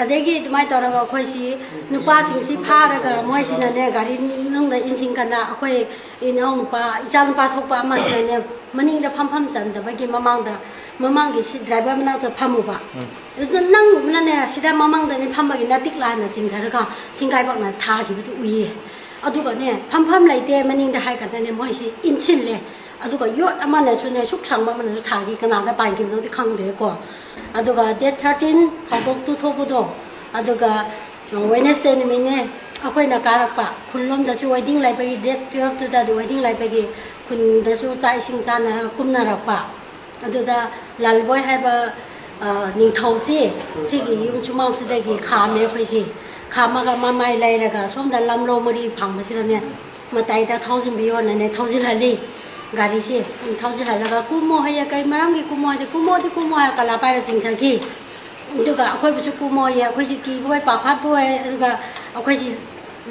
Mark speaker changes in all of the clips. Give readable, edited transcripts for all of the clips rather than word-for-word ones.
Speaker 1: अदेगी तुम्हारे तौर का कोई सी नुपा सिंसी फार का मोय सी ने गाड़ी नंग द इंसिंग करना कोई इनाउ नुपा इचा नुपा थोपा मस ने मनिंग द फम फम चंद बगी ममांग की सी ड्राइवर मना तो फमुबा तो नंग मना ने सिदा ममांग द ने फम बगी नतिक ला न जिंग थर का सिंगाई बक न था की उये अदुगा ने फम फम लाइते मनिंग द हाई का ने मोय सी इंसिन ले अदुगा योट अमा ने सुने सुख सांग बा मन था की कना द पाइन की नो खंग दे को अदुगा डेट 13 थादोक तु थोबदो अदुगा वेडनेसडे निमिने अखोइना कारकपा खुनलोम दसु वेडिंग लाइबगी डेट 12 तुदा वेडिंग लाइबगी खुन दसु चाइ सिंग चानारा कुमनारपा अदुदा लालबोय हाइबा निंथौसी सिगी युम सुमाम सिदगी खामे खोइसी खामागा मामाइ लाइरगा सोमदा लमलो मरि फांबसिदने मताइदा थाउजन बियोन ने थाउजन हली गाड़ी से थाउजन हलगा कुमो है कई मरंगी कुमो है कला पाइर चिंथकी दुगा अखोय बुसु कुमो है अखोय सि की बोय पाफात बोय दुगा अखोय सि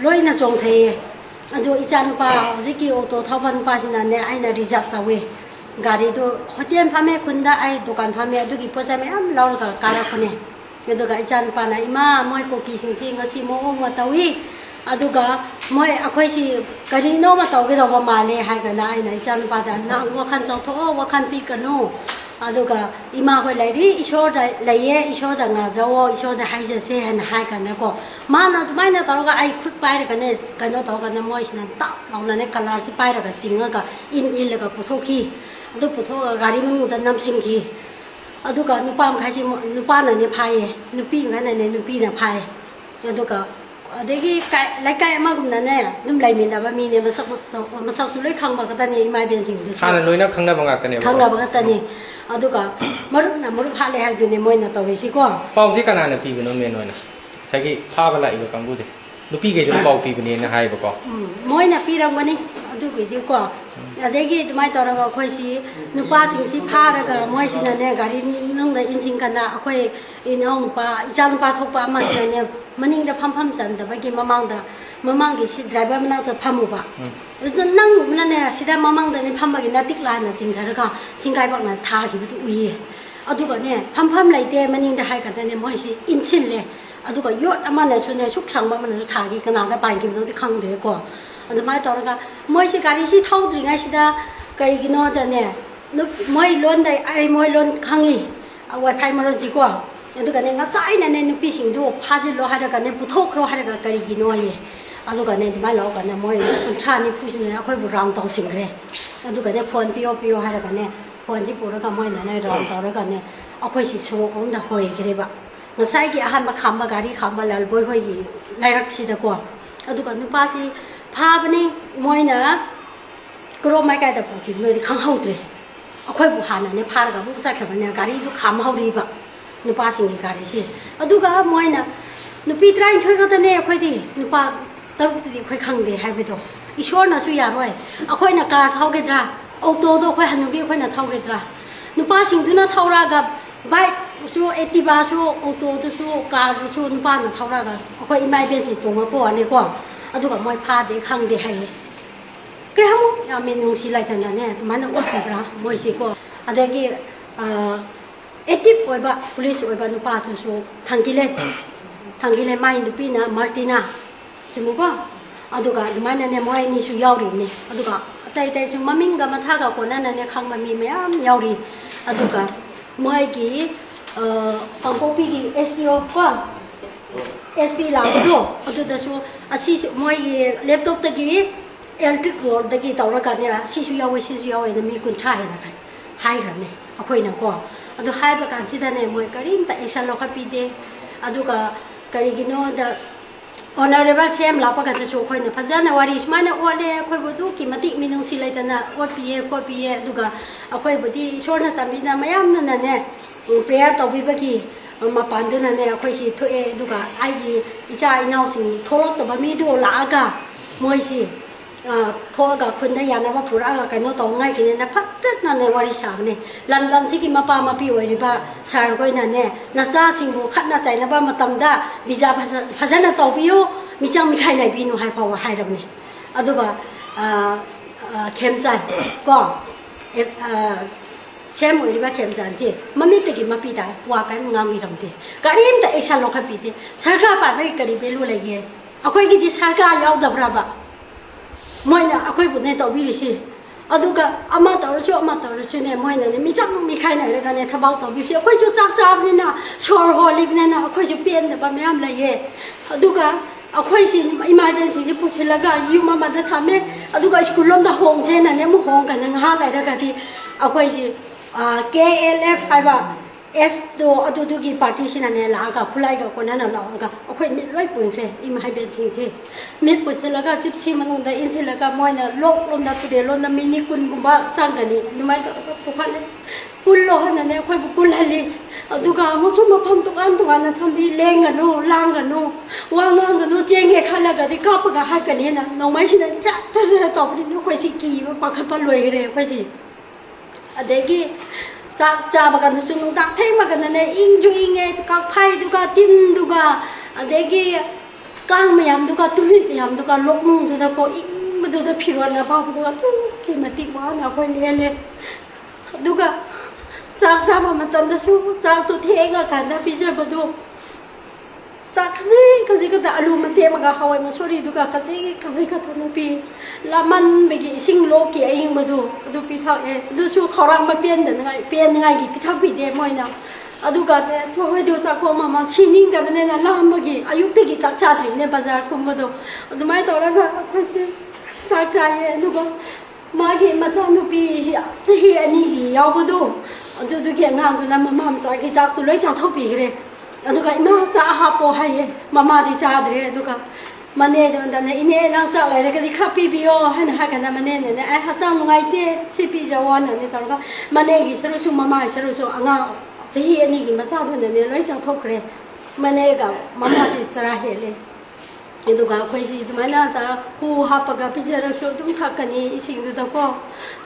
Speaker 1: लोइना चोंथैये अदो इचा नुपा हजिकी ऑटो थावन पासिना ने आइना रिजर्व तवे गाड़ी तो होटेल फामे खुंदा आई दुकान फामे अदुगी पोजा मैम लौरगा कारकने अदुगा इचा नुपा ना इमा मोय कोकी सिंसि ngasi मोंग मतवी अदुगा मोय अखोयसी करिनो मा तौगेदोबा माले हाइगना आइना इचा नुपादा ना वखन चौथो वखन पिकनो अदुगा इमा होय लाइरी ईश्वर दा लैये ईश्वर दा ngaजो ईश्वर दा हाइजसे हन हाइगना को माना दुमाइना तौगा आई खुद पाइरगने कनो तौगना मोयसिना ता लाउनाने कलर सि पाइरगा चिंगगा इन लगा पुथोखी अदु पुथोगा गाड़ी मनुदा नमसिंगी अदुगा नुपाम खाइसि नुपाना ने फाये नुपी ngana ने नुपी ना फाये अदुगा अदेगी लाइकाय अमागुमनाने दुम लाइमिनाबा मीने मसक सुलै खंबा गतनी इमाय बेनसिंग
Speaker 2: हाना लोइना खंगबा गातने
Speaker 1: खंगबा गतनी अदुगा मरुप हाले हाइदुने मोइना तौरिसिको
Speaker 2: पाउजी कनाना पीबनो मेन ओइना सगी फाबा लाइबा कांगुजे नुपी गे जो पाउ पीबने ना हाइबको
Speaker 1: मोइना पीरंगबनी अदुगिदिको अदेगी दुमाय तौरगा खोइसि नुपा सिंसि फारगा मोइसिना ने गाड़ी नंग द इंसिंग कना अखोय इनाउ नुपा इचा नुपा थोपा मस ने मनिंग द फम फम चंद बगी ममांग की सी ड्राइवर मना तो फमुबा तो नंग मना ने सिदा ममांग द ने फम बगी नतिक ला न जिंग थर का सिंगाई बक न था की उये अदुगा ने फम फम लाइते मनिंग द हाई का ने मोइसि इंसिन ले अदुगा योट अमा ने सुने सुख सांग बा मन था की कना द पाइन की नो खंग दे को अदुमाय तौरगा मोइसि गाड़ी सि थौद्रिङाय सिदा करिगिनो द ने मोइ लोन द आई मोइ लोन खंगी वाईफाई मरोजी को अदुगा ने ngachai ने नुपी सिंदो फाजिलो हारगा ने पुथोखरो हारगा करिगिनो ये अदुगा ने दुमाय लौगा ने मोइ कुंथ्रानि फुसिने अखोय बु राउंड तौसिंगरे अदुगा ने फोन पियो हारगा ने फोन जि पुरगा मोइ ने राउंड तौरगा ने अखोय सि सो ओम the होइग्रेबा ngachai gi ahan ba khamba gari khamba lalboi hoi gi lairak sida ko aduga nupa si फाबनी मोइना क्रो माइ काय दा पुखि नो खंहौद्रे अखोय बु हानाने फारगा बु जाखबने गाड़ी दु खाम हौरिबा नुपा सिंगी गाड़ी से अदुगा मोइना नुपी ट्राइन खगतने अखोयदि नुपा तरुतदि अखोय खंगदे हाइबेदो ईश्वरना सु यारोय अखोयना कार थावगेद्रा ऑटो दो अखोय हनुबि अखोयना थावगेद्रा नुपा सिंदुना थावरागा बाइक सु एटिबा सु ऑटो दु सु कार सु नुपा न थावरागा अखोय इमाय बेसि तोंगा पोआने को अदुगा मोय फादे खंगदे हाये केहमु यामिन नुंसि लाइथनाने माने ओसिब्रा मोयसिको अदगी एक्टिव ओइबा पुलिस ओइबा नुपा सुसु थांगिले माइ नुपीना मार्टिना जुमुको अदुगा दुमाने ने मोय निसु यावरिने अदुगा अतै तै सु ममिंगा मथागा कोनाने खंगमा मी मयाम यावरि अदुगा मोयगी पंपोपी की एसटीओ को एसपी लाबदो अदुदसु असि मोय लैपटॉप तगी इलेक्ट्रिक बोर्ड तगी तौरगाने सिसु यावे मी कुंथ्रा हेना थाय हाइग्रने अखोइना को अदु हाइबा कानसिदाने मोय करिमता एक्शन लखपिदे अदुगा करिगिनो द ऑनरेबल सेम लापा कानसु अखोइना फजाना वारी सुमाना ओले अखोइबुदु की मतिक मिनुंसि लाइतना ओपिए कोपिए अदुगा अखोइबुदि ईश्वरना सामिना मयामना ने प्रेयर तौबिबगी मपानदुनाने अखोइसि थोए अदुगा आइगी इचा इनाउसिं थोलक्तबा मिदु लागा मोइसि थोगा खुन्दा यानाबा पुरागा कनो तौंगाय किने फत्तना ने वारी साबने लमलम सिगी मपा मपी ओइरिबा सार गोइनाने नचा सिंगु खतना चाइनाबा मतमदा बिजा फजना तौबियो मिचां मिखाइ नाइबिनु हाइफाव हाइरबने अदुगा खेमचाय को ꯁꯦꯝ ꯑꯣꯏꯔꯤꯕ ꯈꯦꯝꯆꯥꯟꯁꯦ ꯃꯃꯤꯠꯇꯒꯤ ꯃꯄꯤ ꯇꯥꯏ ꯋꯥ ꯀꯔꯤꯝ ꯉꯥꯡꯕꯤꯔꯝꯗꯦ ꯀꯔꯤꯝꯇ ꯑꯦꯛꯁꯟ ꯂꯧꯈꯠꯄꯤꯗꯦ ꯁꯔꯀꯥꯔ ꯄꯥꯏꯕꯒꯤ ꯀꯔꯤ ꯚꯦꯂꯨ ꯂꯩꯒꯦ ꯑꯩꯈꯣꯏꯒꯤꯗꯤ ꯁꯔꯀꯥꯔ ꯌꯥꯎꯗꯕ꯭ꯔꯕ ꯃꯣꯏꯅ ꯑꯩꯈꯣꯏꯕꯨꯅꯦ ꯇꯧꯕꯤꯔꯤꯁꯤ ꯑꯗꯨꯒ ꯑꯃ ꯇꯧꯔꯁꯨꯅꯦ ꯃꯣꯏꯅꯅꯦ ꯃꯤꯆꯪ ꯃꯤꯈꯥꯏꯅꯔꯒꯅꯦ ꯊꯕꯛ ꯇꯧꯕꯤꯔꯤꯁꯤ ꯑꯩꯈꯣꯏꯁꯨ ꯆꯥꯛ ꯆꯥꯕꯅꯤꯅ ꯁꯣꯔ ꯍꯣꯜꯂꯤꯕꯅꯤꯅ ꯑꯩꯈꯣꯏꯁꯨ ꯄꯦꯟꯗꯕ ꯃꯌꯥꯝ ꯂꯩꯌꯦ ꯑꯗꯨꯒ ꯑꯩꯈꯣꯏꯁꯤ ꯏꯃꯥ ꯏꯕꯦꯟꯁꯤꯡꯁꯤ ꯄꯨꯁꯤꯜꯂꯒ ꯌꯨꯝ ꯑꯃꯗ ꯊꯝꯃꯦ ꯑꯗꯨꯒ ꯁ꯭ꯀꯨꯜ ꯂꯣꯝꯗ ꯍꯣꯡꯁꯦꯅꯅꯦ ꯑꯃꯨꯛ ꯍꯣꯡꯒꯅ ꯉꯥꯏꯍꯥꯛ ꯂꯩꯔꯒꯗꯤ ꯑꯩꯈꯣꯏꯁꯤ KLF ꯍꯥꯏꯕ Fꯗꯣ ꯑꯗꯨꯗꯨꯒꯤ ꯄꯥꯔꯇꯤꯁꯤꯅꯅꯦ ꯂꯥꯛꯑꯒ ꯈꯨꯠꯂꯥꯏꯒ ꯀꯣꯟꯅꯅ ꯂꯥꯎꯔꯒ ꯑꯩꯈꯣꯏ ꯃꯤꯠ ꯂꯣꯏ ꯄꯨꯟꯈ꯭ꯔꯦ ꯏꯃꯥ ꯏꯕꯦꯟꯁꯤꯡꯁꯤ ꯃꯤꯠ ꯄꯨꯟꯁꯤꯜꯂꯒ ꯖꯤꯞꯁꯤ ꯃꯅꯨꯡꯗ ꯏꯟꯁꯤꯜꯂꯒ ꯃꯣꯏꯅ ꯂꯣꯛꯂꯣꯝꯗ ꯇꯨꯔꯦꯜꯂꯣꯝꯗ ꯃꯤꯅꯤ ꯀꯨꯟꯒꯨꯝꯕ ꯆꯪꯒꯅꯤ ꯑꯗꯨꯃꯥꯏꯅ ꯇꯧꯔꯒ ꯄꯨꯈꯠꯂꯦ ꯀꯨꯜꯂꯣ ꯍꯥꯏꯅꯅꯦ ꯑꯩꯈꯣꯏꯕꯨ ꯀꯨꯜꯍꯜꯂꯤ ꯑꯗꯨꯒ ꯑꯃꯁꯨꯡ ꯃꯐꯝ ꯇꯣꯉꯥꯟꯅ ꯊꯝꯕꯤ ꯂꯦꯡꯒꯅꯨ ꯂꯥꯡꯒꯅꯨ ꯋꯥ ꯉꯥꯡꯒꯅꯨ ꯆꯦꯡꯒꯦ ꯈꯜꯂꯒꯗꯤ ꯀꯥꯞꯄꯒ ꯍꯥꯠꯀꯅꯤꯅ ꯅꯣꯡꯃꯩꯁꯤꯗ ꯆꯠ ꯇꯧꯕꯅꯤꯅ ꯑꯩꯈꯣꯏꯁꯤ ꯀꯤꯕ ꯄꯥꯈꯠꯄ ꯂꯣꯏꯈ꯭ꯔꯦ ꯑꯩꯈꯣꯏꯁꯤ ꯑꯗꯒꯤ ꯆꯥꯛ ꯆꯥꯕ ꯀꯥꯟꯗꯁꯨ ꯅꯨꯡꯗꯥꯡ ꯊꯦꯡꯕ ꯀꯥꯟꯗꯅꯦ ꯏꯪꯁꯨ ꯏꯪꯉꯦ ꯀꯥꯛꯐꯩꯗꯨꯒ ꯇꯤꯟꯗꯨꯒ ꯑꯗꯒꯤ ꯀꯥꯡ ꯃꯌꯥꯝꯗꯨꯒ ꯇꯨꯃꯤꯠ ꯃꯌꯥꯝꯗꯨꯒ ꯂꯣꯛꯅꯨꯡꯗꯨꯗꯀꯣ ꯏꯪꯕꯗꯨꯗ ꯐꯤꯔꯣꯜꯅ ꯐꯥꯎꯕꯗꯨꯒ ꯑꯗꯨꯛꯀꯤ ꯃꯇꯤꯛ ꯋꯥꯅ ꯑꯩꯈꯣꯏ ꯂꯦꯜꯂꯦ ꯑꯗꯨꯒ ꯆꯥꯛ ꯆꯥꯕ ꯃꯇꯝꯗꯁꯨ ꯆꯥꯛꯇꯣ ꯊꯦꯡꯉꯀꯥꯟꯗ ꯄꯤꯖꯕꯗꯣ ꯆꯥꯛ ꯈꯖꯤꯛ ꯈꯛꯇ ꯑꯂꯨ ꯃꯇꯦꯛ ꯑꯃꯒ ꯍꯋꯥꯏ ꯃꯁꯣꯔꯤꯗꯨꯒ ꯈꯖꯤꯛ ꯈꯛꯇꯅ ꯄꯤ ꯂꯥꯃꯟꯕꯒꯤ ꯏꯁꯤꯡ ꯂꯣꯛꯀꯤ ꯑꯌꯤꯡꯕꯗꯨ ꯑꯗꯨ ꯄꯤꯊꯛꯑꯦ ꯑꯗꯨꯁꯨ ꯈꯧꯔꯥꯡꯕ ꯄꯦꯟꯅꯤꯡꯉꯥꯏꯒꯤ ꯄꯤꯊꯛꯄꯤꯗꯦ ꯃꯣꯏꯅ ꯑꯗꯨꯒ ꯊꯣꯏꯗꯣ ꯆꯥꯛꯈꯣꯝ ꯑꯃ ꯁꯤꯅꯤꯡꯗꯕꯅꯤꯅ ꯂꯥꯝꯕꯒꯤ ꯑꯌꯨꯛꯇꯒꯤ ꯆꯥꯛ ꯆꯥꯗ꯭ꯔꯤꯕꯅꯦ ꯕꯖꯥꯔ ꯀꯨꯝꯕꯗꯣ ꯑꯗꯨꯃꯥꯏꯅ ꯇꯧꯔꯒ ꯑꯩꯈꯣꯏꯁꯦ ꯆꯥꯛ ꯆꯥꯏꯌꯦ ꯑꯗꯨꯒ ꯃꯥꯒꯤ ꯃꯆꯥꯅꯨꯄꯤꯁꯤ ꯆꯍꯤ 2ꯒꯤ ꯌꯥꯎꯕꯗꯣ ꯑꯗꯨꯗꯨꯒꯤ ꯑꯉꯥꯡꯗꯨꯅ ꯃꯃꯥ ꯃꯆꯥꯒꯤ ꯆꯥꯛꯇꯨ ꯂꯣꯏ ꯆꯥꯊꯣꯛꯄꯤꯈ꯭ꯔꯦ ꯑꯗꯨꯒ ꯏꯃꯥ ꯆꯥꯛ ꯍꯥꯞꯄꯣ ꯍꯥꯏꯌꯦ ꯃꯃꯥꯗꯤ ꯆꯥꯗ꯭ꯔꯦ ꯑꯗꯨꯒ ꯃꯅꯦꯗꯨꯗꯅꯦ ꯏꯅꯦ ꯅꯪ ꯆꯥꯛ ꯂꯩꯔꯒꯗꯤ ꯈꯔ ꯄꯤꯕꯤꯌꯣ ꯍꯥꯏꯅ ꯍꯥꯏꯔꯒꯅ ꯃꯅꯦꯅꯅꯦ ꯑꯩ ꯍꯛꯆꯥꯡ ꯅꯨꯡꯉꯥꯏꯇꯦ ꯁꯤ ꯄꯤꯖꯧꯅꯅꯦ ꯇꯧꯔꯒ ꯃꯅꯦꯒꯤ ꯁꯔꯨꯛꯁꯨ ꯃꯃꯥꯒꯤ ꯁꯔꯨꯛꯁꯨ ꯑꯉꯥꯡꯆꯍꯤ 2ꯒꯤ ꯃꯆꯥꯗꯨꯅꯅꯦ ꯂꯣꯏ ꯆꯥꯊꯣꯛꯈ꯭ꯔꯦ ꯃꯅꯦꯒ ꯃꯃꯥꯗꯤ ꯆꯔꯥ ꯍꯦꯜꯂꯦ ꯑꯗꯨꯒ ꯑꯩꯈꯣꯏꯁꯤ ꯑꯗꯨꯃꯥꯏꯅ ꯍꯨ ꯍꯥꯞꯄꯒ ꯄꯤꯖꯔꯁꯨ ꯑꯗꯨꯝ ꯊꯛꯀꯅꯤ ꯏꯁꯤꯡꯗꯨꯗꯀꯣ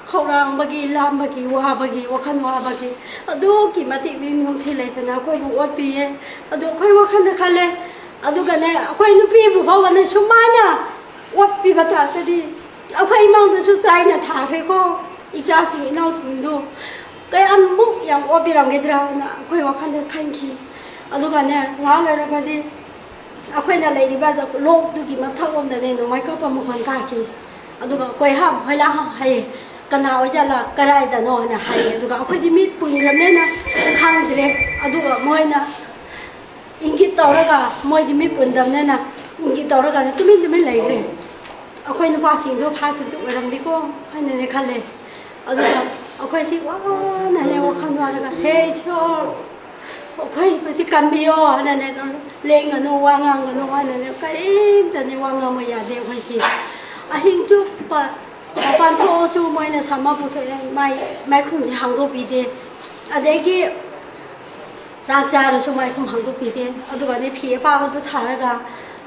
Speaker 1: ꯈꯧꯔꯥꯡꯕꯒꯤ ꯂꯥꯝꯕꯒꯤ ꯋꯥꯕꯒꯤ ꯋꯥꯈꯜ ꯋꯥꯕꯒꯤ ꯑꯗꯨꯛꯀꯤ ꯃꯇꯤꯛ ꯅꯨꯡꯁꯤ ꯂꯩꯇꯅ ꯑꯩꯈꯣꯏꯕꯨ ꯑꯣꯠꯄꯤꯌꯦ ꯑꯗꯨ ꯑꯩꯈꯣই ꯋꯥꯈꯜꯗ ꯈꯜꯂꯦ ꯑꯗꯨꯒꯅꯦ ꯑꯩꯈꯣꯏ ꯅꯨꯄꯤꯕꯨ ꯐꯥꯎꯕꯅꯦ ꯁꯨꯃꯥꯏꯅ ꯑꯣꯠꯄꯤꯕ ꯇꯥꯔꯒꯗꯤ ꯑꯩꯈꯣꯏ ꯏꯃꯥꯡꯗꯁꯨ ꯆꯥꯏꯅ ꯊꯥꯈ꯭ꯔꯦꯀꯣ ꯏꯆꯥꯁꯤꯡ ꯏꯅꯥꯎꯁꯤꯡꯗꯨ ꯀꯌꯥꯃꯨꯛ ꯌꯥꯝ ꯑꯣꯠꯄꯤꯔꯝꯒꯗ꯭ꯔꯥꯅ ꯑꯩꯈꯣꯏ ꯋꯥꯈꯜꯗ ꯈꯟꯈꯤ ꯑꯗꯨꯒꯅꯦ ꯉꯥꯏꯍꯥꯛ ꯂꯩꯔꯒꯗꯤ ꯑꯩꯈꯣꯏꯅ ꯂꯩꯔꯤꯕ ꯂꯣꯛꯇꯨꯒꯤ ꯃꯊꯛꯂꯣꯝꯗꯅꯦ ꯅꯣꯡꯃꯩ ꯀꯥꯞꯄ ꯃꯈꯣꯟ ꯇꯥꯈꯤ ꯑꯗꯨꯒ ꯍꯣꯏꯂꯥ ꯍꯥꯏꯌꯦ ꯀꯅꯥ ꯑꯣꯏꯖꯥꯠꯂ ꯀꯗꯥꯏꯗꯅꯣ ꯍꯥꯏꯅ ꯍꯥꯏꯌꯦ ꯑꯗꯨꯒ ꯑꯩꯈꯣꯏꯗꯤ ꯃꯤꯠ ꯄꯨꯟꯈ꯭ꯔꯕꯅꯤꯅ ꯈꯪꯗ꯭ꯔꯦ ꯑꯗꯨꯒ ꯃꯣꯏꯅ ꯏꯪꯒꯤꯠ ꯇꯧꯔꯒ ꯃꯣꯏꯗꯤ ꯃꯤꯠ ꯄꯨꯟꯗꯕꯅꯤꯅ ꯏꯪꯒꯤꯠ ꯇꯧꯔꯒ ꯇꯨꯃꯤꯟ ꯂꯩꯈ꯭ꯔꯦ ꯑꯩꯈꯣꯏ ꯅꯨꯄꯥꯁꯤꯡꯗꯣ ꯐꯥꯈꯤꯕꯗꯨ ꯑꯣꯏꯔꯝꯗꯤꯀꯣ ꯍꯥꯏꯅꯅꯦ ꯈꯜꯂꯦ ꯑꯗꯨꯒ ꯑꯩꯈꯣꯏꯁꯤ ꯋꯥꯅꯅꯦ ꯋꯥꯈꯜ ꯋꯥꯔꯒ ꯍꯦ ꯏꯁꯣꯔ ꯑꯩꯈꯣꯏꯕꯨꯗꯤ ꯀꯟꯕꯤꯌꯣ ꯍꯥꯏꯅꯅꯦ ꯂꯦꯡꯒꯅꯨ ꯋꯥ ꯉꯥꯡꯒꯅꯨ ꯍꯥꯏꯅꯅꯦ ꯀꯔꯤꯝꯇꯅꯦ ꯋꯥ ꯉꯥꯡꯕ ꯌꯥꯗꯦ ꯑꯩꯈꯣꯏꯁꯤ ꯑꯍꯤꯡ ꯆꯨꯞꯄ ꯃꯄꯥꯟ ꯊꯣꯛꯑꯁꯨ ꯃꯣꯏꯅ ꯁꯝꯃ ꯄꯨꯊꯣꯛꯑꯦ ꯃꯥꯏꯈꯨꯝꯁꯤ ꯍꯥꯡꯗꯣꯛꯄꯤꯗꯦ ꯑꯗꯒꯤ ꯆꯥꯛ ꯆꯥꯔꯁꯨ ꯃꯥꯏꯈꯨꯝ ꯍꯥꯡꯗꯣꯛꯄꯤꯗꯦ ꯑꯗꯨꯒꯅꯦ ꯐꯤ ꯑꯄꯥꯕꯗꯨ ꯊꯥꯔꯒ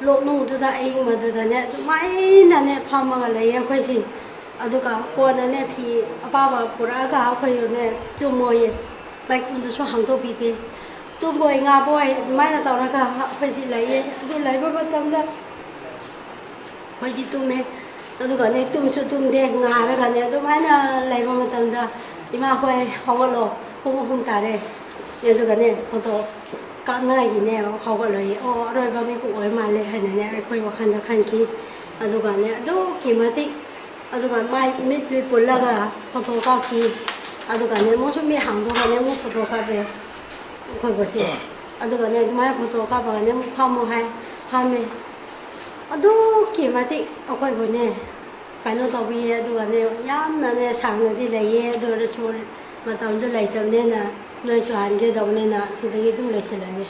Speaker 1: ꯂꯣꯛꯅꯨꯡꯗꯨꯗ ꯑꯌꯤꯡꯕꯗꯨꯗꯅꯦ ꯑꯗꯨꯃꯥꯏꯅꯅꯦ ꯐꯝꯃꯒ ꯂꯩꯌꯦ ꯑꯩꯈꯣꯏꯁꯤ ꯑꯗꯨꯒ ꯀꯣꯟꯅꯅꯦ ꯐꯤ ꯑꯄꯥꯕ ꯄꯨꯔꯛꯑꯒ ꯑꯩꯈꯣꯏꯅꯦ ꯇꯨꯝꯃꯣꯏꯌꯦ ꯃꯥꯏꯈꯨꯝꯗꯨꯁꯨ ꯍꯥꯡꯗꯣꯛꯄꯤꯗꯦ ꯇꯨꯝꯕꯣꯏ ꯉꯥꯕꯣꯏ ꯑꯗꯨꯃꯥꯏꯅ ꯇꯧꯔꯒ ꯑꯩꯈꯣꯏꯁꯤ ꯂꯩꯌꯦ ꯑꯗꯨ ꯂꯩꯕ ꯃꯇꯝꯗ ꯑꯩꯈꯣꯏꯁꯤ ꯇꯨꯝꯃꯦ ꯑꯗꯨꯒꯅꯦ ꯇꯨꯝꯁꯨ ꯇꯨꯝꯗꯦ ꯉꯥꯔꯒꯅꯦ ꯑꯗꯨꯃꯥꯏꯅ ꯂꯩꯕ ꯃꯇꯝꯗ ꯏꯃꯥ ꯍꯣꯏ ꯍꯧꯒꯠꯂꯣ ꯄꯨꯡ 3 ꯇꯥꯔꯦ ꯑꯗꯨꯒꯅꯦ ꯐꯣꯇꯣ ꯀꯥꯞꯅꯉꯥꯏꯒꯤꯅꯦ ꯍꯧꯒꯠꯂꯣꯏꯌꯦ ꯑꯣ ꯑꯔꯣꯏꯕ ꯃꯤꯀꯨꯞ ꯑꯣꯏ ꯃꯥꯜꯂꯦ ꯍꯥꯏꯅꯅꯦ ꯑꯩꯈꯣꯏ ꯋꯥꯈꯜꯗ ꯈꯟꯈꯤ ꯑꯗꯨꯒꯅꯦ ꯑꯗꯨꯛꯀꯤ ꯃꯇꯤꯛ ꯑꯗꯨꯒ ꯃꯤꯠ ꯄꯨꯜꯂꯒ ꯐꯣꯇꯣ ꯀꯥꯞꯈꯤ ꯑꯗꯨꯒꯅꯦ ꯑꯃꯨꯛꯁꯨ ꯃꯤꯠ ꯍꯥꯡꯗꯣꯛꯑꯒꯅꯦ ꯑꯃꯨꯛ ꯐꯣꯇꯣ ꯀꯥꯞꯄꯦ ꯑꯩꯈꯣꯏꯕꯨꯁꯦ ꯑꯗꯨꯒꯅꯦ ꯑꯗꯨꯃꯥꯏꯅ ꯐꯣꯇꯣ ꯀꯥꯞꯄꯒꯅꯦ ꯑꯃꯨꯛ ꯐꯝꯃꯨ ꯍꯥꯏ ꯐꯝꯃꯦ ꯑꯗꯨꯛꯀꯤ ꯃꯇꯤꯛ ꯑꯩꯈꯣꯏꯕꯨꯅꯦ ꯀꯩꯅꯣ ꯇꯧꯕꯤꯌꯦ ꯑꯗꯨꯒꯅꯦ ꯌꯥꯝꯅꯅꯦ ꯁꯥꯡꯅꯗꯤ ꯂꯩꯌꯦ ꯑꯗꯨ ꯑꯣꯏꯔꯁꯨ ꯃꯇꯝꯗꯨ ꯂꯩꯇꯕꯅꯤꯅ ꯅꯣꯏꯁꯨ ꯍꯟꯒꯗꯧꯕꯅꯤꯅ ꯁꯤꯗꯒꯤ ꯑꯗꯨꯝ ꯂꯣꯏꯁꯤꯜꯂꯒꯦ